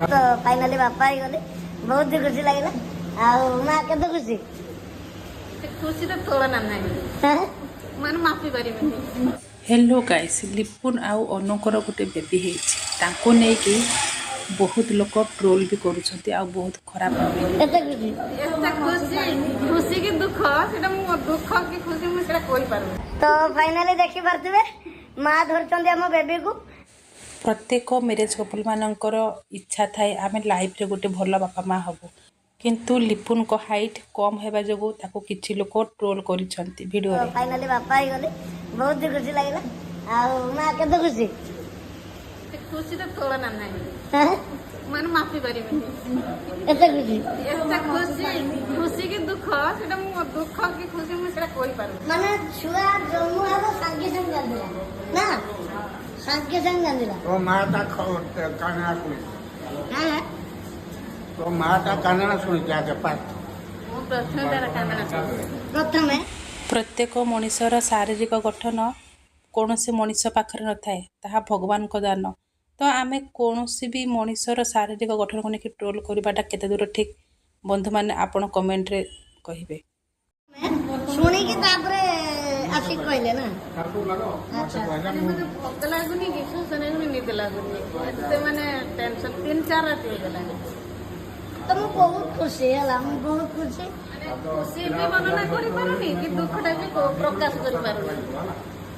तो फाइनाली बापा ही गले बहुत ही खुशी लगे माँ के खुशी खुशी तो तुलना नहीं मन माफी करें। हेलो गाइस लिपुन आउ अनुकर गोटे बेबी होती नहीं बहुत लोग ट्रोल भी करुँच आ बहुत खराब खुशी खुशी की दुख से दुख की खुशी मुझे कोई पार। तो फाइनाली देखी पारे माँ धरछंती आम बेबी को प्रत्येक मैरेज कपल मानकर इच्छा थाए आम लाइफ रे गोटे भल बापा माँ हबू किंतु लिपुन को हाइट कम होगा जो किसी लोग ट्रोल कर वीडियो तो फाइनाली बापा ही गले बहुत ही खुशी लगे माँ के खुशी खुशी तो तुलना नहीं मन माफी करें। खुशी खुशी खुशी की दुख से दुख की खुशी मुझे कोई पार माने छुआ जन्म हेबो संगे संग गांदिला ना संगे संग गांदिला तो माता काना सुनी हां तो माता काना सुनी जाके पास प्रथमे प्रत्येक मनीषर शारीरिक गठन कौन से मनीष पाखे न थाए ताहा भगवान को दान तो आमे कौन भी मनीषर शारीरिक गठन को लेकिन ट्रोल करवाटा केते दूर ठीक बंधु मैंने आपण कमेंट रे कहिबे सुनी के तापरे आसी कहले ना अच्छा मुझे भोक लागुनी कि शोषण निद लागुनी माने टेंशन 3-4 रात हो गला तो मैं बहुत खुशी है बहुत खुशी खुशी भी वर्णना करि पारुनी कि दुखटा भी प्रकाश करि पारुनी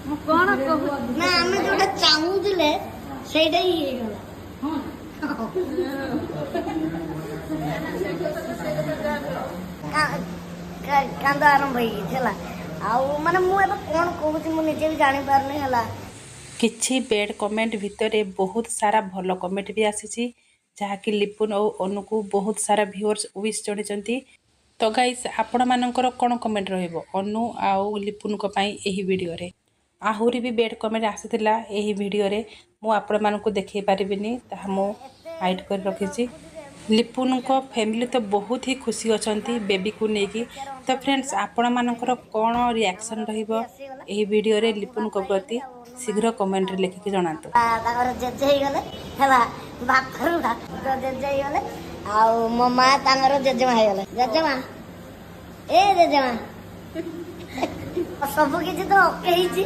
मु कोन कहू ना हमें जोटा चाहू दिले सेटा ही हे गला कांद आरंभ होई छला आउ माने मु एबा कोन कहूची मु निजे भी जानि पारनी हला किछि बेड कमेंट भितर बहुत सारा भल कमेंट भी आसी जहाँकि लिपुन और अनु को बहुत सारा व्यूअर्स विश जणिचंती तो गाइस आपण मानकर कौन कमेंट रहिबो अनु आउ लिपुन को पई एही वीडियो रे आहुरी भी बेड कमेंट आसीथिला एही वीडियो रे मु आपण मानकु देखै परिबिनी ता मु हाइड कर रखिछि लिपुन को फैमिली तो बहुत ही खुशी अछंती बेबी को नेकी तो फ्रेंड्स आपण मानकर कौन रिएक्शन रहिबो एही वीडियो रे लिपुन को प्रति शीघ्र कमेंट रे लिखि जणांतु ताकर जेजे ही गले हला बापरू तो जेजे ही गले आउ मो माँ तांगर जेजेमा ही गले जेजेमा ए जेजेमा सब किछि तो ओके ही छी।